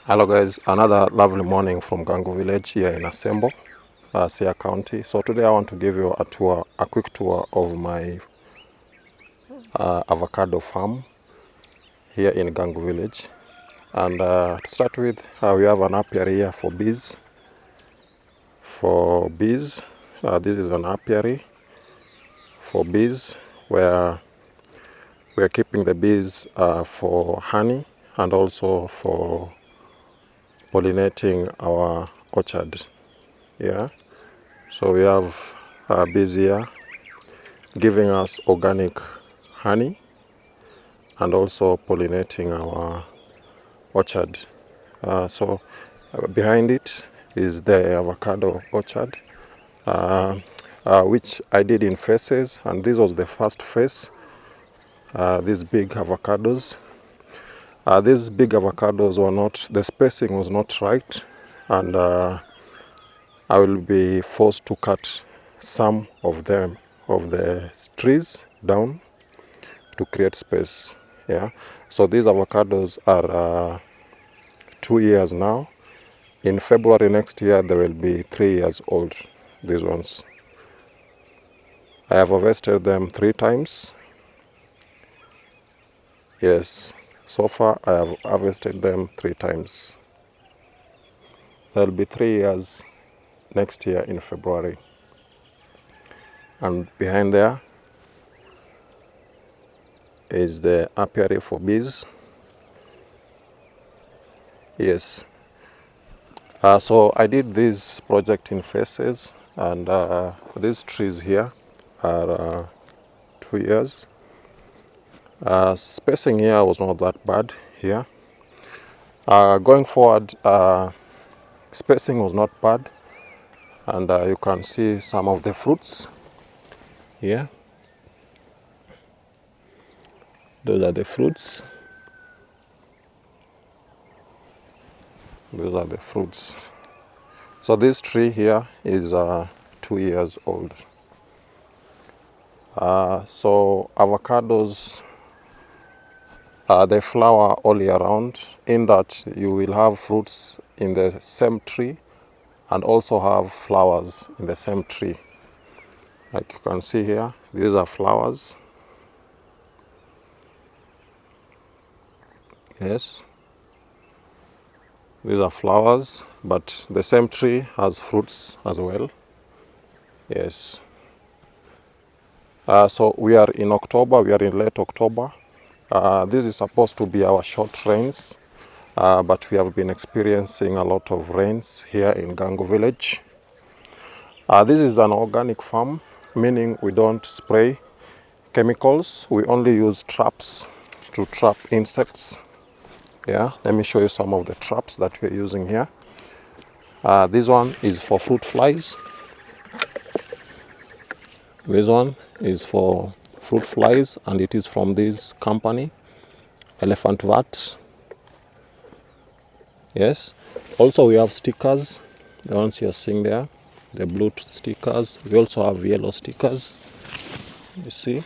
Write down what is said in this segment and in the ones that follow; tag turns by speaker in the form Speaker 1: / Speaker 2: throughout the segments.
Speaker 1: Hello guys, another lovely morning from Gangu village here in Asembo, Siaya County. So today I want to give you a quick tour of my avocado farm here in Gangu village. And to start with, we have an apiary here for bees. This is an apiary for bees where we are keeping the bees for honey and also for pollinating our orchard. Yeah, so we have bees here giving us organic honey and also pollinating our orchard. Behind it is the avocado orchard, which I did in phases, and this was the first phase. These big avocados. These big avocados were not, the spacing was not right, and I will be forced to cut some of them, of the trees down to create space. Yeah, so these avocados are 2 years now. In February next year they will be 3 years old, these ones. I have harvested them 3 times. Yes, so far I have harvested them 3 times. There will be 3 years next year in February. And behind there is the apiary for bees. Yes. So I did this project in phases, and these trees here are 2 years. Spacing here was not that bad here. Going forward, spacing was not bad, and you can see some of the fruits here. Those are the fruits. Those are the fruits. So this tree here is 2 years old. So avocados, they flower all year round, in that you will have fruits in the same tree and also have flowers in the same tree. Like you can see here, these are flowers. Yes, these are flowers, but the same tree has fruits as well. Yes. So we are in October, we are in late October. This is supposed to be our short rains, but we have been experiencing a lot of rains here in Gangu village. This is an organic farm, meaning we don't spray chemicals. We only use traps to trap insects. Yeah, let me show you some of the traps that we're using here. This one is for fruit flies. This one is for fruit flies, and it is from this company, Elephant Vat. Yes. Also we have stickers, the ones you are seeing there, the blue stickers. We also have yellow stickers. You see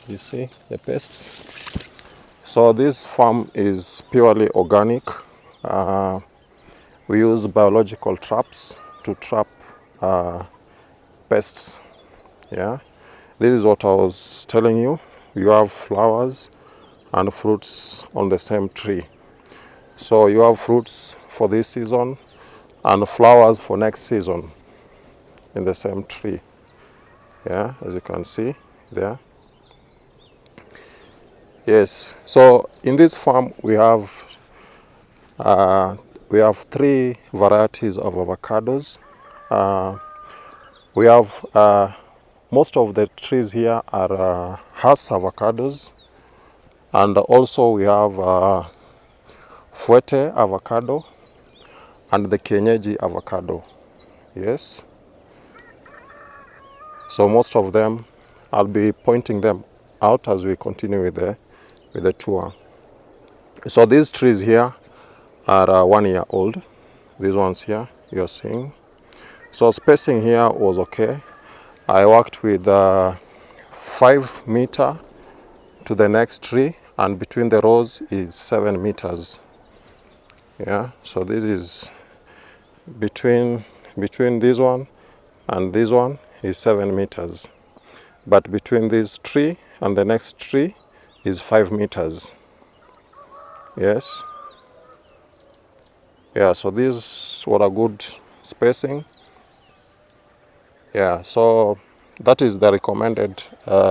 Speaker 1: the pests. So this farm is purely organic. We use biological traps to trap pests. Yeah, this is what I was telling you. You have flowers and fruits on the same tree. So you have fruits for this season and flowers for next season in the same tree. Yeah, as you can see there. Yes, so in this farm we have 3 varieties of avocados. We have most of the trees here are HASS avocados, and also we have Fuerte avocado and the Kienyeji avocado. Yes, so most of them, I'll be pointing them out as we continue with the tour. So these trees here are 1 year old. These ones here you're seeing. So spacing here was okay. I worked with 5 meters to the next tree, and between the rows is 7 meters. Yeah, so this is between this one and this one is 7 meters, but between this tree and the next tree is 5 meters. Yes. Yeah, so this was a good spacing. Yeah, so that is the recommended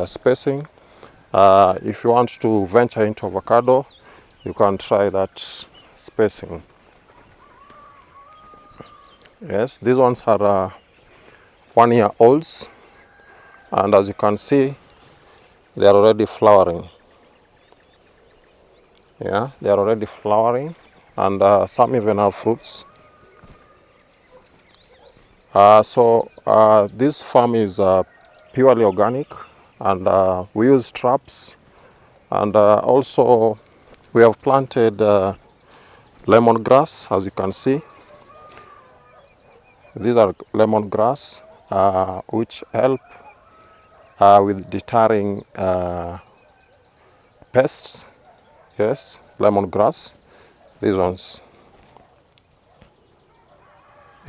Speaker 1: spacing. If you want to venture into avocado, you can try that spacing. Yes, these ones are 1 year olds, and as you can see, they are already flowering. Yeah, they are already flowering, and some even have fruits. This farm is purely organic, and we use traps, and also we have planted lemongrass, as you can see. These are lemongrass, which help with deterring pests. Yes, lemongrass. These ones,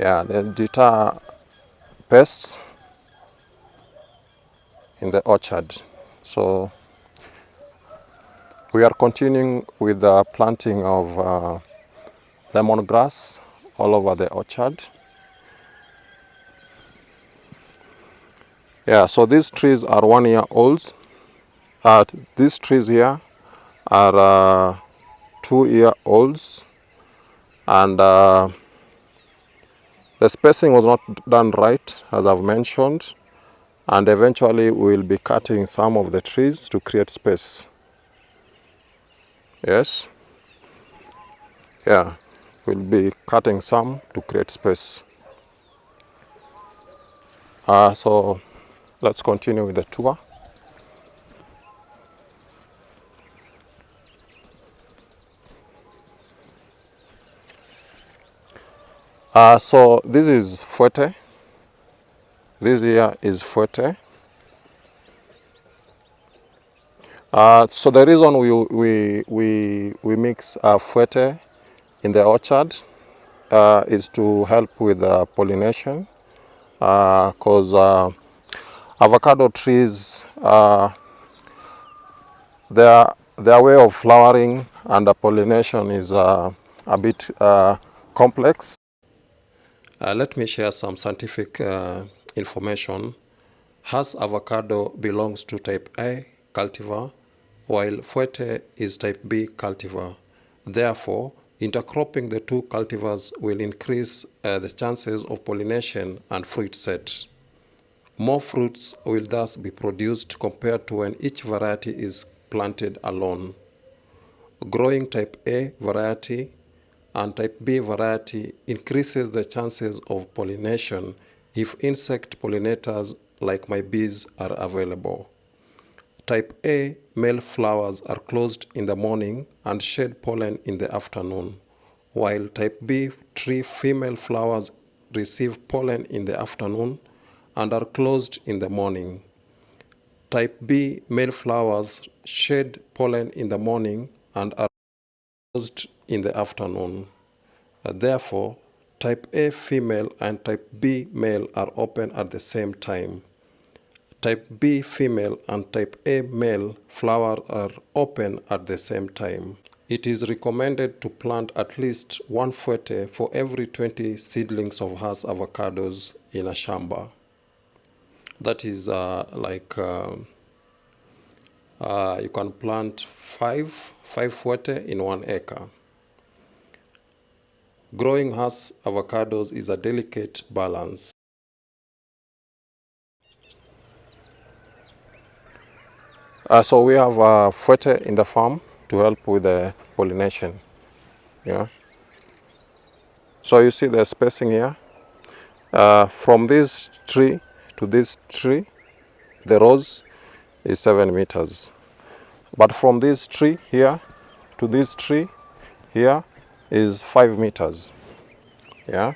Speaker 1: yeah, they deter pests in the orchard. So we are continuing with the planting of lemongrass all over the orchard. Yeah, so these trees are 1 year olds. These trees here are 2 year olds, and the spacing was not done right, as I've mentioned, and eventually we will be cutting some of the trees to create space. Yes, yeah, we'll be cutting some to create space. So let's continue with the tour. So this is Fuerte. This here is Fuerte. So the reason we mix Fuerte in the orchard is to help with pollination, because avocado trees, their way of flowering and the pollination is a bit complex. Let me share some scientific information. HASS avocado belongs to type A cultivar, while Fuerte is type B cultivar. Therefore, intercropping the two cultivars will increase the chances of pollination and fruit set. More fruits will thus be produced compared to when each variety is planted alone. Growing type A variety and type B variety increases the chances of pollination if insect pollinators like my bees are available. Type A male flowers are closed in the morning and shed pollen in the afternoon, while type B tree female flowers receive pollen in the afternoon and are closed in the morning. Type B male flowers shed pollen in the morning and are closed in the afternoon. Therefore, type A female and type B male are open at the same time. Type B female and type A male flower are open at the same time. It is recommended to plant at least one Fuerte for every 20 seedlings of HASS avocados in a shamba. That is you can plant five Fuerte in 1 acre. Growing HASS avocados is a delicate balance. So we have Fuerte in the farm to help with the pollination. Yeah. So you see the spacing here. From this tree to this tree, the rows is 7 meters. But from this tree here to this tree here is 5 meters. Yeah.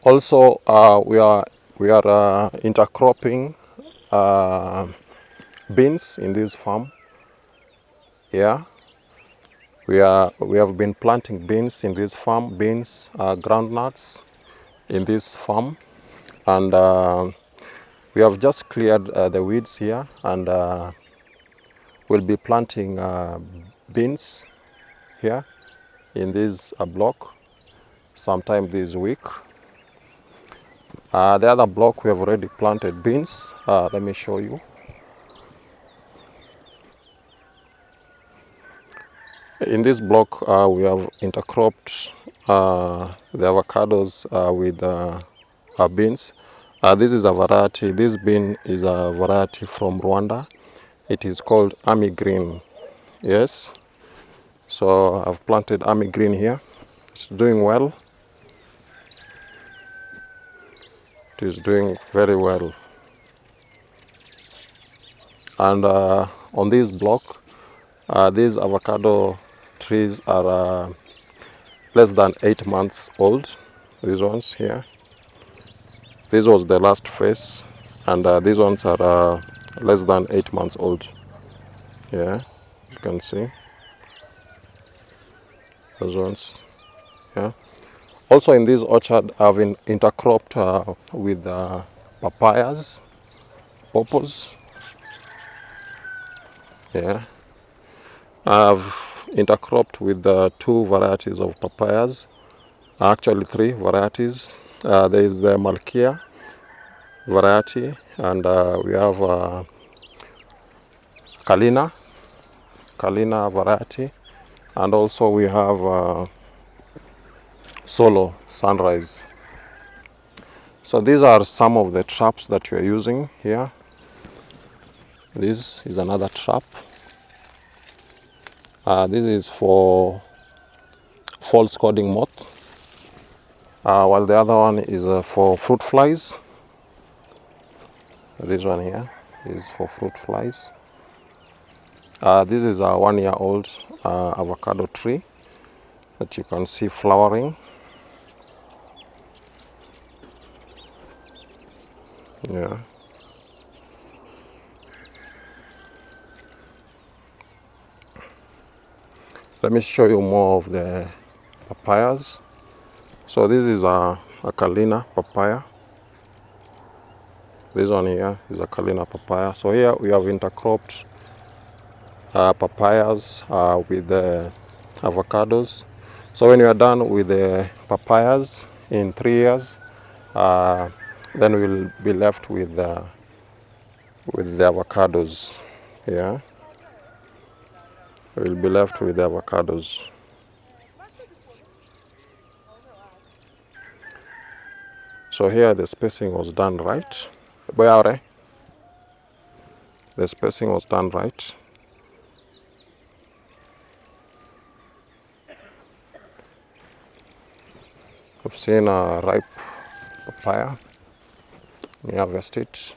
Speaker 1: Also, we We are intercropping beans in this farm. Yeah, we have been planting beans in this farm, beans, groundnuts in this farm, and we have just cleared the weeds here, and we'll be planting beans here in this block sometime this week. The other block we have already planted beans. Let me show you. In this block we have intercropped the avocados with beans. This is a variety, this bean is a variety from Rwanda. It is called Army Green. Yes, so I've planted Army Green here. It's doing well. It is doing very well. And on this block, these avocado trees are less than 8 months old. These ones here. This was the last phase, and these ones are less than 8 months old. Yeah, you can see those ones. Yeah. Also in this orchard, I've intercropped with papayas, pawpaws. Yeah, I've intercropped with 2 varieties of papayas. Actually 3 varieties. There is the Malkia variety, and we have Kalina variety, and also we have Solo Sunrise. So these are some of the traps that we are using here. This is another trap. This is for false coding moth, while the other one is for fruit flies. This one here is for fruit flies. This is a 1-year-old avocado tree that you can see flowering. Yeah. Let me show you more of the papayas. So this is a Kalina papaya. This one here is a Kalina papaya. So here we have intercropped papayas with the avocados. So when you are done with the papayas in 3 years, then we'll be left with the avocados. Yeah, we'll be left with the avocados. So here the spacing was done right. The spacing was done right. I've seen a ripe papaya. We harvest it.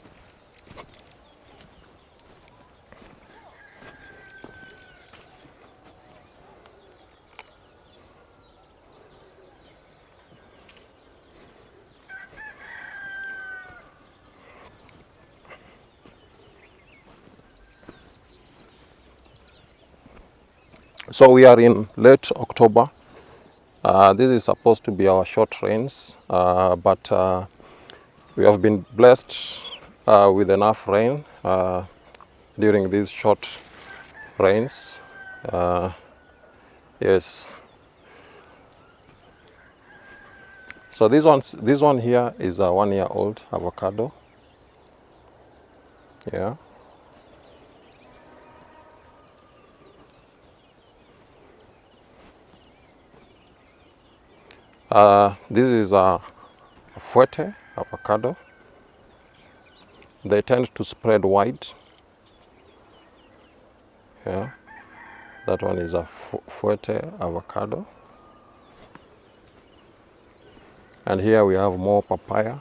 Speaker 1: So we are in late October. This is supposed to be our short rains, but we have been blessed with enough rain during these short rains. Yes. So this one here is a 1-year-old avocado. Yeah. This is a fuerte avocado. They tend to spread wide. Yeah. That one is a fuerte avocado. And here we have more papaya.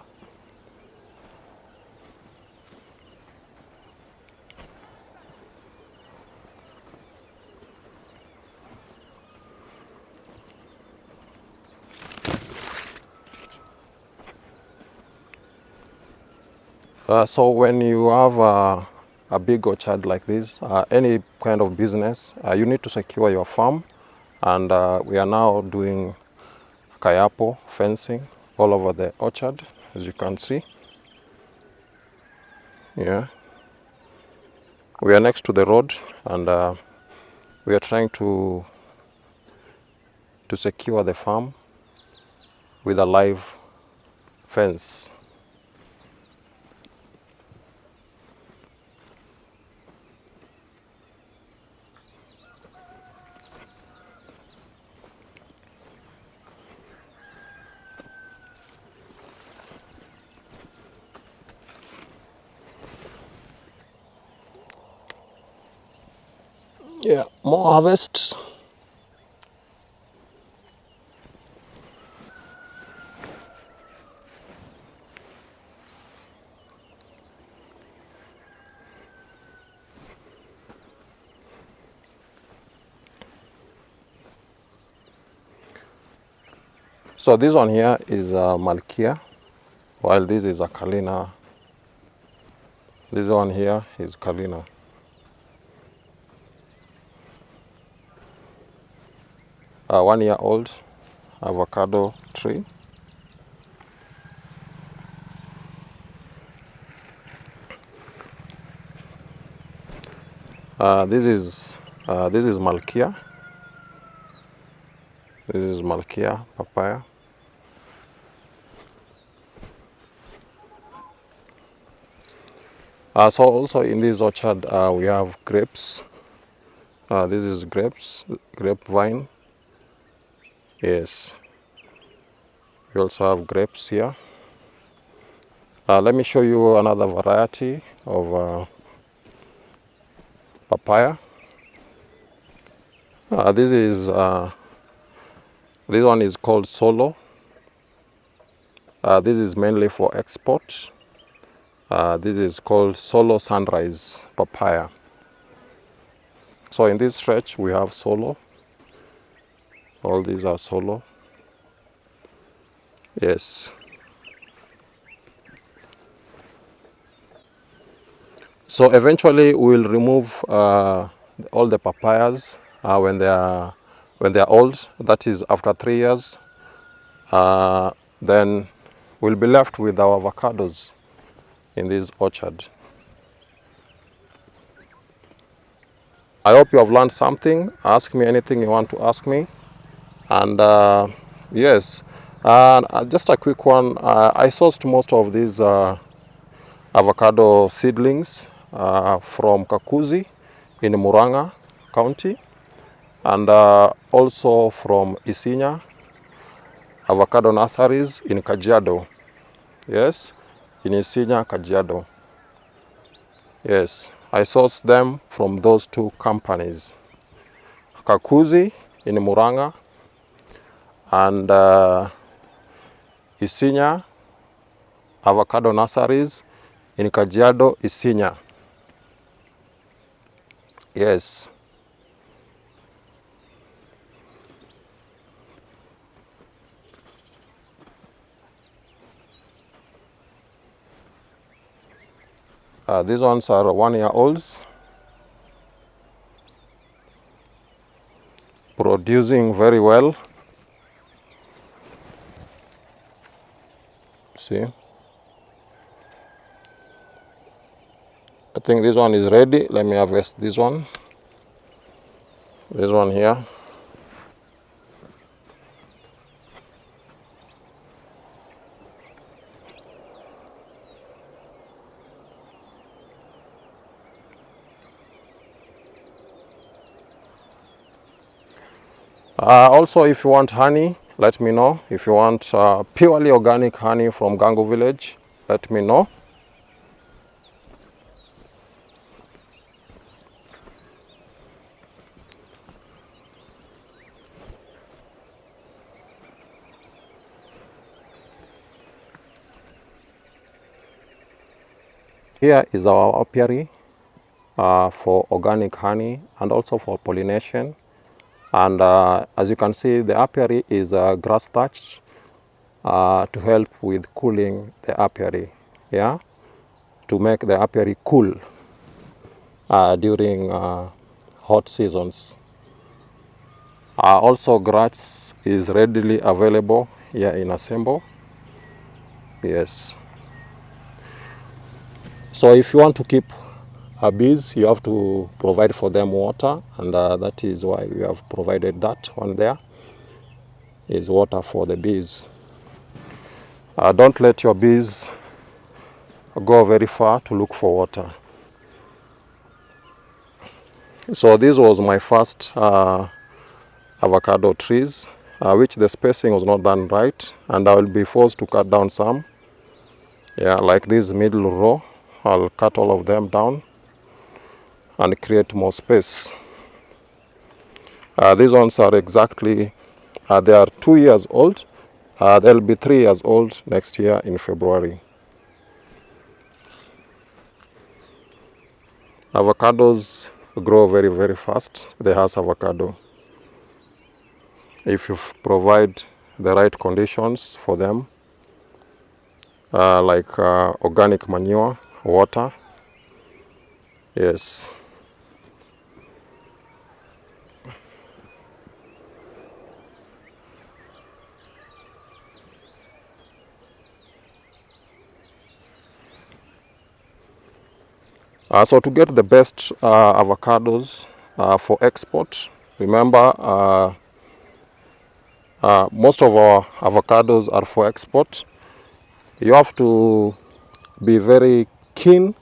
Speaker 1: So when you have a big orchard like this, any kind of business, you need to secure your farm. And we are now doing kayapo fencing all over the orchard, as you can see. Yeah, we are next to the road, and we are trying to secure the farm with a live fence. Yeah, more harvests. So this one here is Malkia, while this is a Kalina. This one here is Kalina. 1 year old avocado tree. This is Malkia. This is Malkia papaya. So also in this orchard we have grapes. This is grapevine. Yes. We also have grapes here. Let me show you another variety of papaya. This one is called Solo. This is mainly for export. This is called Solo Sunrise papaya. So in this stretch we have Solo. All these are Solo. Yes. So eventually we will remove all the papayas when they are old. That is after 3 years. Then we'll be left with our avocados in this orchard. I hope you have learned something. Ask me anything you want to ask me. And yes, just a quick one. I sourced most of these avocado seedlings from Kakuzi in Muranga County, and also from Isinya avocado nurseries in Kajiado. Yes, in Isinya, Kajiado. Yes, I sourced them from those two companies, Kakuzi in Muranga and Isinya avocado nurseries in Kajiado, Isinya. Yes. These ones are 1 year olds, producing very well. See, I think this one is ready. Let me harvest this one. This one here. Also, if you want honey, let me know. If you want purely organic honey from Gangu village, let me know. Here is our apiary for organic honey and also for pollination. And as you can see, the apiary is grass thatched to help with cooling the apiary. Yeah. to make the apiary cool during hot seasons. Also, grass is readily available here in Asembo. Yes. So if you want to keep bees, you have to provide for them water, and that is why we have provided that one there, is water for the bees. Don't let your bees go very far to look for water. So this was my first avocado trees, which the spacing was not done right, and I will be forced to cut down some. Yeah, like this middle row, I'll cut all of them down and create more space. These ones are exactly, they are 2 years old. They'll be 3 years old next year in February. Avocados grow very, very fast. The HASS avocado, if you provide the right conditions for them, like organic manure, water. Yes. So to get the best avocados for export, remember most of our avocados are for export. You have to be very keen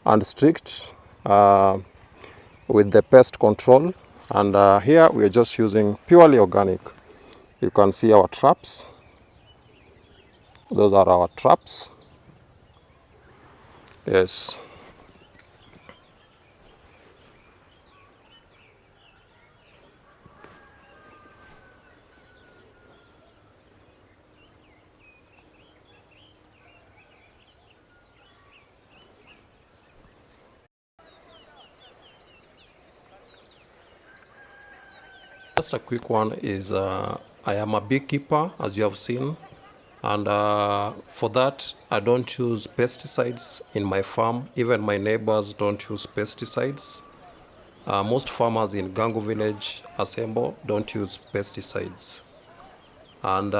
Speaker 1: and strict with the pest control, and here we are just using purely organic. You can see our traps. Those are our traps. Yes. Just a quick one is I am a beekeeper, as you have seen, and for that I don't use pesticides in my farm. Even my neighbors don't use pesticides. Most farmers in Gangu village, Asembo, don't use pesticides. And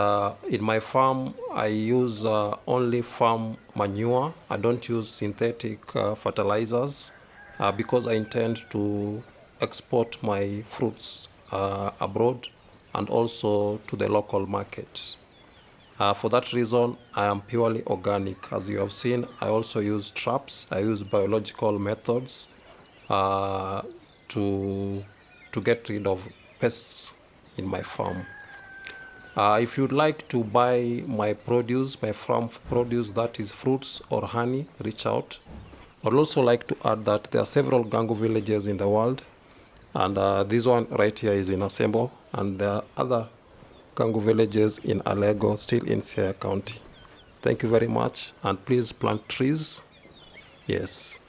Speaker 1: in my farm, I use only farm manure. I don't use synthetic fertilizers because I intend to export my fruits abroad and also to the local market. For that reason, I am purely organic. As you have seen, I also use traps. I use biological methods uh, to get rid of pests in my farm. If you'd like to buy my produce, my farm produce, that is fruits or honey, reach out. I'd also like to add that there are several Gangu villages in the world, and this one right here is in Asembo, and there are other Gangu villages in Alego, still in Siaya County. Thank you very much, and please plant trees. Yes.